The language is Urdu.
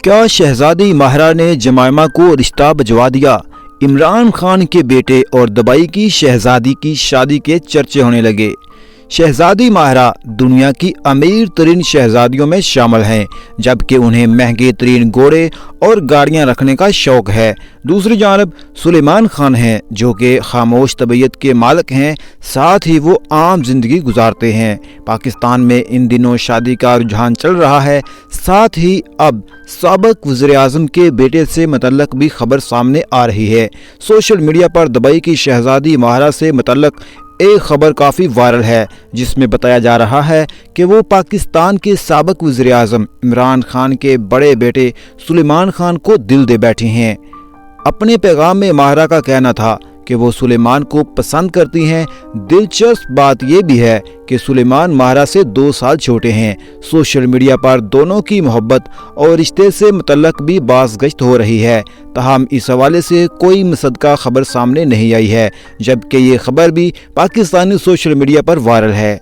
کیا شہزادی ماہرہ نے جمائمہ کو رشتہ بھجوا دیا؟ عمران خان کے بیٹے اور دبئی کی شہزادی کی شادی کے چرچے ہونے لگے۔ شہزادی ماہرہ دنیا کی امیر ترین شہزادیوں میں شامل ہیں، جبکہ انہیں مہنگے ترین گھوڑے اور گاڑیاں رکھنے کا شوق ہے۔ دوسری جانب سلیمان خان ہیں، جو کہ خاموش طبیعت کے مالک ہیں، ساتھ ہی وہ عام زندگی گزارتے ہیں۔ پاکستان میں ان دنوں شادی کا رجحان چل رہا ہے، ساتھ ہی اب سابق وزیر اعظم کے بیٹے سے متعلق بھی خبر سامنے آ رہی ہے۔ سوشل میڈیا پر دبئی کی شہزادی ماہرہ سے متعلق ایک خبر کافی وائرل ہے، جس میں بتایا جا رہا ہے کہ وہ پاکستان کے سابق وزیر اعظم عمران خان کے بڑے بیٹے سلیمان خان کو دل دے بیٹھی ہیں۔ اپنے پیغام میں ماہرہ کا کہنا تھا کہ وہ سلیمان کو پسند کرتی ہیں۔ دلچسپ بات یہ بھی ہے کہ سلیمان ماہرہ سے 2 سال چھوٹے ہیں۔ سوشل میڈیا پر دونوں کی محبت اور رشتے سے متعلق بھی باز گشت ہو رہی ہے، تاہم اس حوالے سے کوئی مصدقہ خبر سامنے نہیں آئی ہے، جبکہ یہ خبر بھی پاکستانی سوشل میڈیا پر وائرل ہے۔